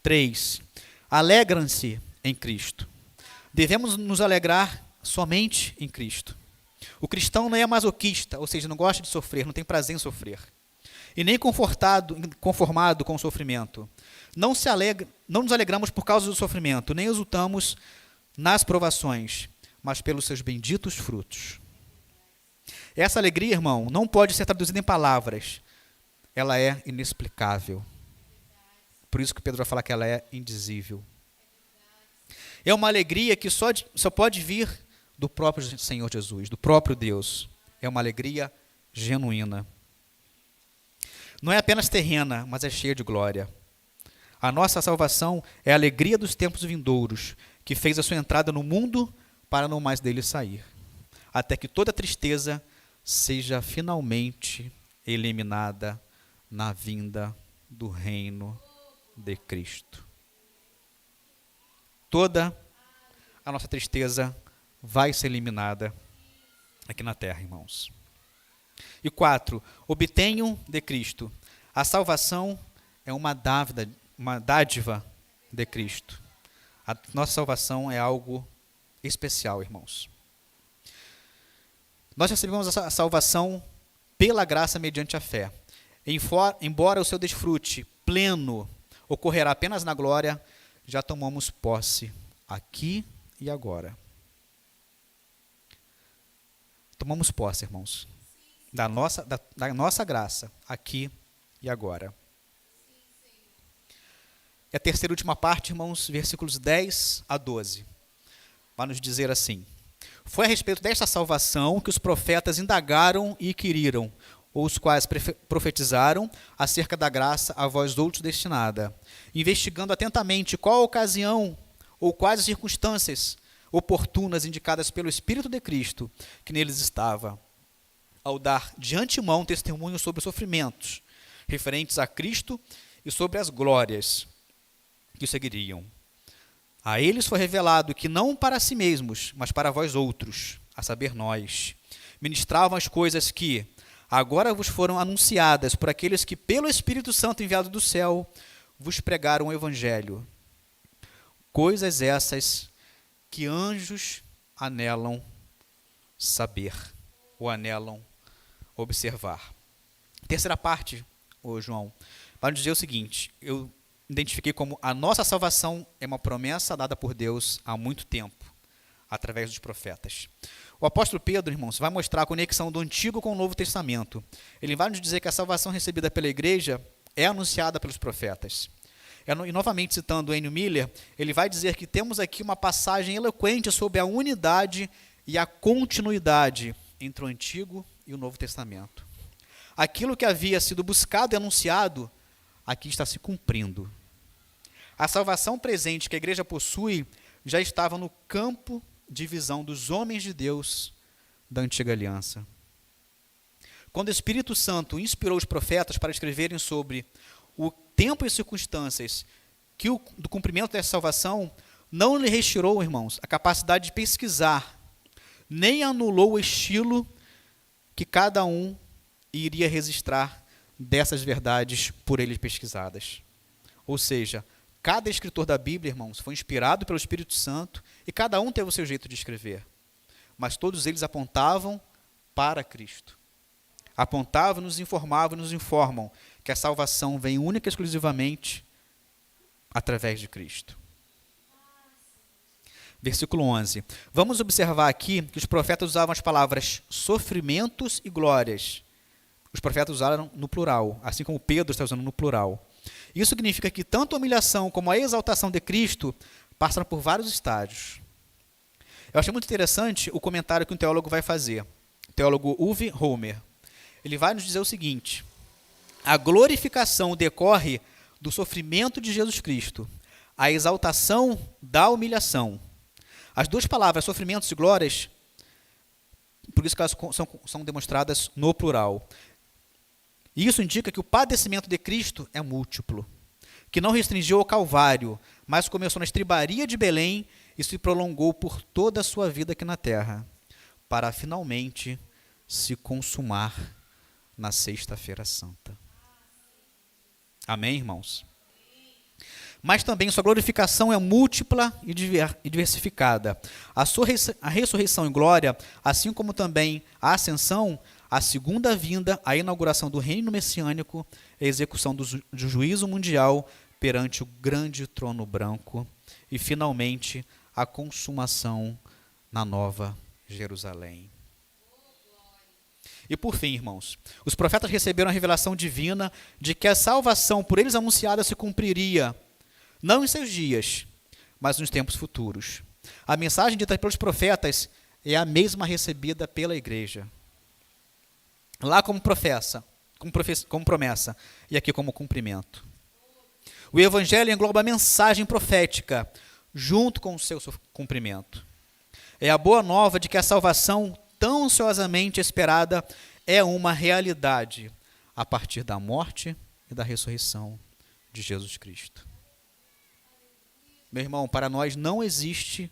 3. Alegram-se em Cristo. Devemos nos alegrar somente em Cristo. O cristão não é masoquista, ou seja, não gosta de sofrer, não tem prazer em sofrer. E nem conformado com o sofrimento. Não nos alegramos por causa do sofrimento, nem exultamos nas provações, mas pelos seus benditos frutos. Essa alegria, irmão, não pode ser traduzida em palavras. Ela é inexplicável. Por isso que Pedro vai falar que ela é indizível. É uma alegria que só pode vir do próprio Senhor Jesus, do próprio Deus. É uma alegria genuína. Não é apenas terrena, mas é cheia de glória. A nossa salvação é a alegria dos tempos vindouros, que fez a sua entrada no mundo para não mais dele sair, até que toda tristeza seja finalmente eliminada na vinda do reino de Cristo. Toda a nossa tristeza vai ser eliminada aqui na terra, irmãos. E 4, obtenham de Cristo. A salvação é uma dádiva de Cristo. A nossa salvação é algo especial, irmãos. Nós recebemos a salvação pela graça mediante a fé. Embora o seu desfrute pleno ocorrerá apenas na glória, já tomamos posse aqui e agora. Tomamos posse, irmãos, da nossa graça aqui e agora. E a terceira e última parte, irmãos, versículos 10 a 12. Vai nos dizer assim: foi a respeito desta salvação que os profetas indagaram e inquiriram, ou os quais profetizaram acerca da graça a vós outros destinada, investigando atentamente qual a ocasião ou quais as circunstâncias oportunas indicadas pelo Espírito de Cristo que neles estava, ao dar de antemão testemunho sobre os sofrimentos referentes a Cristo e sobre as glórias que o seguiriam. A eles foi revelado que não para si mesmos, mas para vós outros, a saber nós, ministravam as coisas que agora vos foram anunciadas por aqueles que, pelo Espírito Santo enviado do céu, vos pregaram o Evangelho. Coisas essas que anjos anelam saber, ou anelam observar. Terceira parte, João, vai nos dizer o seguinte: eu identifiquei como a nossa salvação é uma promessa dada por Deus há muito tempo, através dos profetas. O apóstolo Pedro, irmãos, vai mostrar a conexão do Antigo com o Novo Testamento. Ele vai nos dizer que a salvação recebida pela igreja é anunciada pelos profetas. E novamente citando Ennio Miller, ele vai dizer que temos aqui uma passagem eloquente sobre a unidade e a continuidade entre o Antigo e o Novo Testamento. Aquilo que havia sido buscado e anunciado, aqui está se cumprindo. A salvação presente que a igreja possui já estava no campo de visão dos homens de Deus da antiga aliança. Quando o Espírito Santo inspirou os profetas para escreverem sobre o tempo e circunstâncias do cumprimento dessa salvação, não lhe retirou, irmãos, a capacidade de pesquisar, nem anulou o estilo que cada um iria registrar dessas verdades por eles pesquisadas. Ou seja, cada escritor da Bíblia, irmãos, foi inspirado pelo Espírito Santo e cada um teve o seu jeito de escrever. Mas todos eles apontavam para Cristo. Apontavam, nos informavam e nos informam que a salvação vem única e exclusivamente através de Cristo. Versículo 11. Vamos observar aqui que os profetas usavam as palavras sofrimentos e glórias Os profetas usaram no plural, assim como Pedro está usando no plural. Isso significa que tanto a humilhação como a exaltação de Cristo passaram por vários estágios. Eu achei muito interessante o comentário que um teólogo vai fazer, o teólogo Uwe Homer. Ele vai nos dizer o seguinte: a glorificação decorre do sofrimento de Jesus Cristo, a exaltação da humilhação. As duas palavras, sofrimentos e glórias, por isso que elas são demonstradas no plural. E isso indica que o padecimento de Cristo é múltiplo, que não restringiu ao Calvário, mas começou na estribaria de Belém e se prolongou por toda a sua vida aqui na terra, para finalmente se consumar na Sexta-feira Santa. Amém, irmãos? Mas também sua glorificação é múltipla e diversificada. A ressurreição em glória, assim como também a ascensão, a segunda vinda, a inauguração do reino messiânico, a execução do juízo mundial perante o grande trono branco e, finalmente, a consumação na Nova Jerusalém. E por fim, irmãos, os profetas receberam a revelação divina de que a salvação por eles anunciada se cumpriria, não em seus dias, mas nos tempos futuros. A mensagem dita pelos profetas é a mesma recebida pela igreja. Lá como promessa, e aqui como cumprimento. O evangelho engloba a mensagem profética, junto com o seu cumprimento. É a boa nova de que a salvação, tão ansiosamente esperada, é uma realidade a partir da morte e da ressurreição de Jesus Cristo. Meu irmão, para nós não existe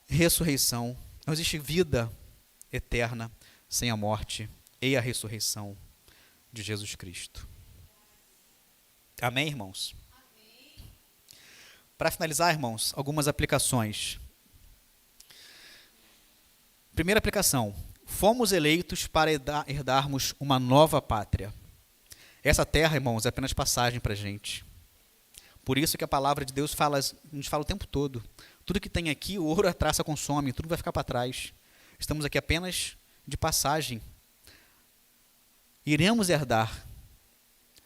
ressurreição, não existe vida eterna sem a morte e a ressurreição de Jesus Cristo. Amém, irmãos? Amém. Para finalizar, irmãos, algumas aplicações. Primeira aplicação: fomos eleitos para herdarmos uma nova pátria. Essa terra, irmãos, é apenas passagem para a gente. Por isso que a palavra de Deus nos fala o tempo todo. Tudo que tem aqui, o ouro, a traça consome, tudo vai ficar para trás. Estamos aqui apenas de passagem. Iremos herdar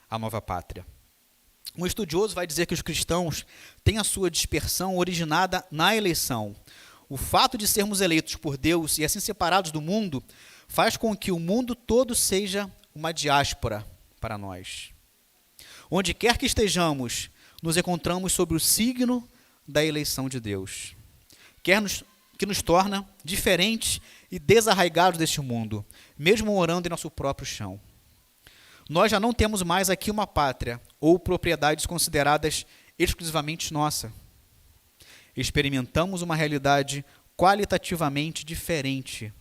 a nova pátria. Um estudioso vai dizer que os cristãos têm a sua dispersão originada na eleição. O fato de sermos eleitos por Deus e assim separados do mundo faz com que o mundo todo seja uma diáspora para nós. Onde quer que estejamos, nos encontramos sob o signo da eleição de Deus, que nos torna diferentes e desarraigados deste mundo, mesmo morando em nosso próprio chão. Nós já não temos mais aqui uma pátria ou propriedades consideradas exclusivamente nossa. Experimentamos uma realidade qualitativamente diferente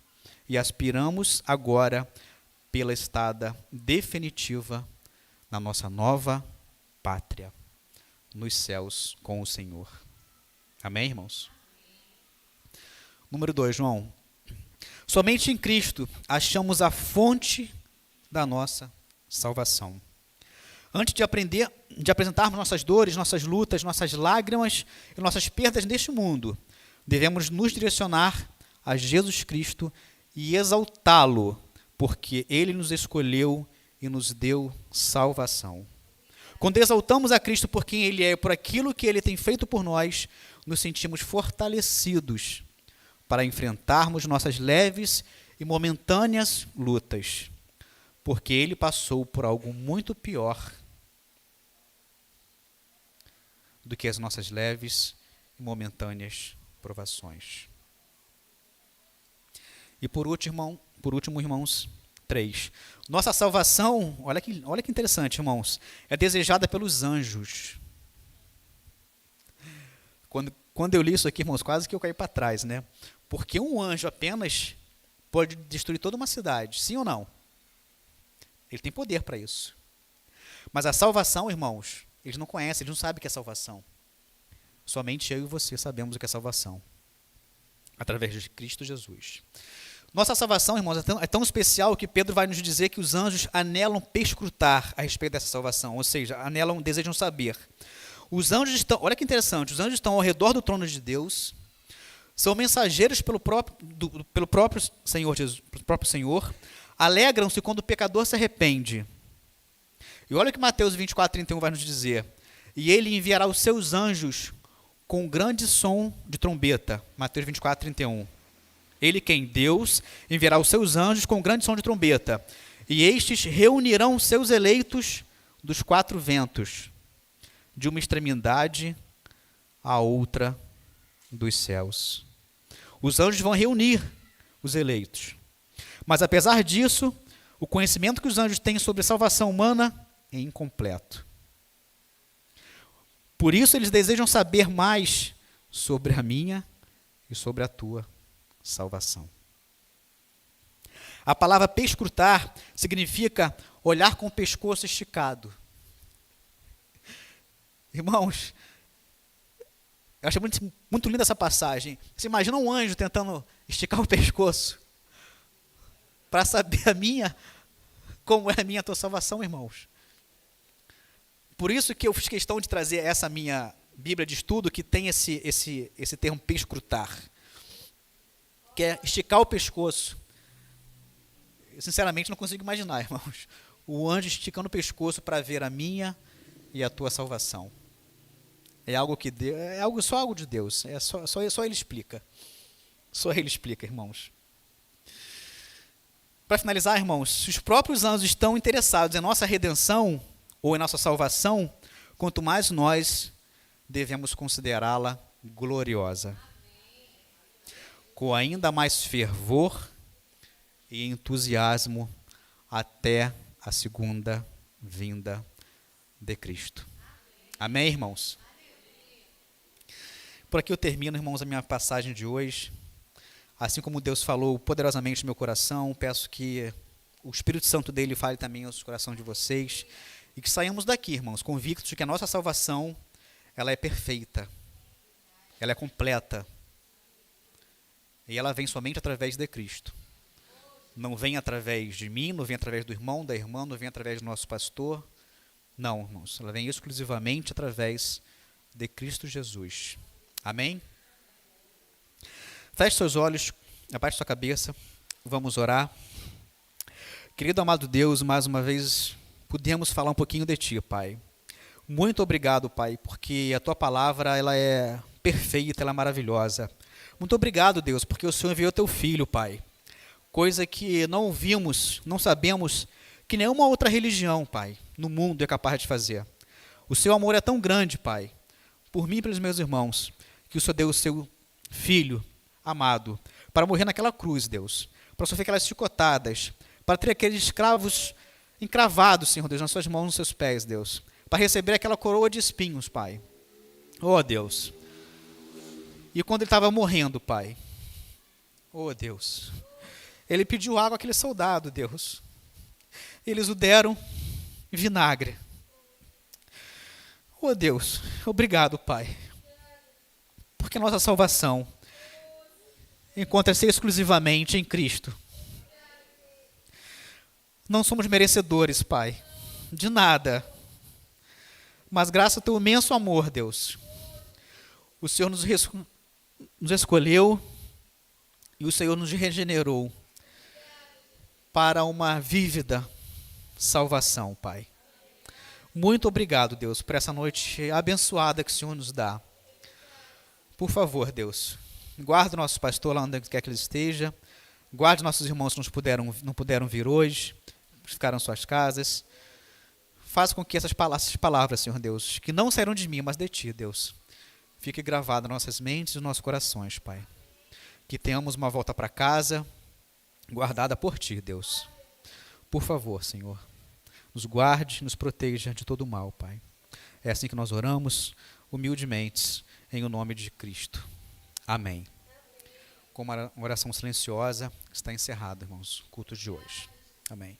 e aspiramos agora pela estada definitiva na nossa nova pátria, nos céus com o Senhor. Amém, irmãos? Número 2, João. Somente em Cristo achamos a fonte da nossa salvação. Antes de apresentarmos nossas dores, nossas lutas, nossas lágrimas e nossas perdas neste mundo, devemos nos direcionar a Jesus Cristo e exaltá-lo, porque Ele nos escolheu e nos deu salvação. Quando exaltamos a Cristo por quem Ele é e por aquilo que Ele tem feito por nós, nos sentimos fortalecidos para enfrentarmos nossas leves e momentâneas lutas, porque Ele passou por algo muito pior do que as nossas leves e momentâneas provações. E por último, irmãos, 3. Nossa salvação, olha que interessante, irmãos, é desejada pelos anjos. Quando eu li isso aqui, irmãos, quase que eu caí para trás, né? Porque um anjo apenas pode destruir toda uma cidade, sim ou não? Ele tem poder para isso. Mas a salvação, irmãos, eles não conhecem, eles não sabem o que é salvação. Somente eu e você sabemos o que é salvação. Através de Cristo Jesus. Nossa salvação, irmãos, é tão especial que Pedro vai nos dizer que os anjos anelam perscrutar a respeito dessa salvação. Ou seja, desejam saber. Os anjos estão, olha que interessante, os anjos estão ao redor do trono de Deus, são mensageiros pelo próprio Senhor Jesus, pelo próprio Senhor, alegram-se quando o pecador se arrepende. E olha o que Mateus 24:31 vai nos dizer. E ele enviará os seus anjos com um grande som de trombeta. Mateus 24:31. Ele, quem? Deus, enviará os seus anjos com um grande som de trombeta. E estes reunirão os seus eleitos dos quatro ventos, de uma extremidade à outra dos céus. Os anjos vão reunir os eleitos. Mas, apesar disso, o conhecimento que os anjos têm sobre a salvação humana é incompleto. Por isso, eles desejam saber mais sobre a minha e sobre a tua salvação. A palavra perscrutar significa olhar com o pescoço esticado. Irmãos, eu achei muito linda essa passagem. Você imagina um anjo tentando esticar o pescoço para saber como é a minha e a tua salvação, irmãos. Por isso que eu fiz questão de trazer essa minha Bíblia de estudo, que tem esse termo perscrutar, que é esticar o pescoço. Eu, sinceramente, não consigo imaginar, irmãos, o anjo esticando o pescoço para ver a minha e a tua salvação. É algo que só algo de Deus. Só Ele explica. Só Ele explica, irmãos. Para finalizar, irmãos, se os próprios anjos estão interessados em nossa redenção ou em nossa salvação, quanto mais nós devemos considerá-la gloriosa, com ainda mais fervor e entusiasmo até a segunda vinda de Cristo. Amém, irmãos? Por aqui eu termino, irmãos, a minha passagem de hoje. Assim como Deus falou poderosamente no meu coração, peço que o Espírito Santo dele fale também aos corações de vocês, e que saiamos daqui, irmãos, convictos de que a nossa salvação, ela é perfeita, ela é completa, e ela vem somente através de Cristo. Não vem através de mim, não vem através do irmão, da irmã, não vem através do nosso pastor. Não, irmãos, ela vem exclusivamente através de Cristo Jesus. Amém? Feche seus olhos, abaixe sua cabeça, vamos orar. Querido amado Deus, mais uma vez podemos falar um pouquinho de Ti, Pai. Muito obrigado, Pai, porque a Tua palavra ela é perfeita, ela é maravilhosa. Muito obrigado, Deus, porque o Senhor enviou Teu Filho, Pai. Coisa que não ouvimos, não sabemos que nenhuma outra religião, Pai, no mundo é capaz de fazer. O Seu amor é tão grande, Pai, por mim e pelos meus irmãos, que o Senhor deu o Seu Filho amado, para morrer naquela cruz, Deus, para sofrer aquelas chicotadas, para ter aqueles escravos encravados, Senhor Deus, nas suas mãos, nos seus pés, Deus, para receber aquela coroa de espinhos, Pai. Oh, Deus. E quando ele estava morrendo, Pai, oh, Deus, ele pediu água àquele soldado, Deus. Eles o deram vinagre. Oh, Deus, obrigado, Pai, porque a nossa salvação encontra-se exclusivamente em Cristo. Não somos merecedores, Pai, de nada, mas graças ao Teu imenso amor, Deus, o Senhor nos escolheu e o Senhor nos regenerou para uma vívida salvação, Pai. Muito obrigado, Deus, por essa noite abençoada que o Senhor nos dá. Por favor, Deus, guarda o nosso pastor lá onde quer que ele esteja. Guarde nossos irmãos que não puderam vir hoje, que ficaram em suas casas. Faça com que essas palavras, Senhor Deus, que não saíram de mim, mas de Ti, Deus, fique gravado nas nossas mentes e nos nossos corações, Pai. Que tenhamos uma volta para casa, guardada por Ti, Deus. Por favor, Senhor, nos guarde, nos proteja de todo o mal, Pai. É assim que nós oramos, humildemente, em o nome de Cristo. Amém. Com uma oração silenciosa, está encerrado, irmãos, o culto de hoje. Amém.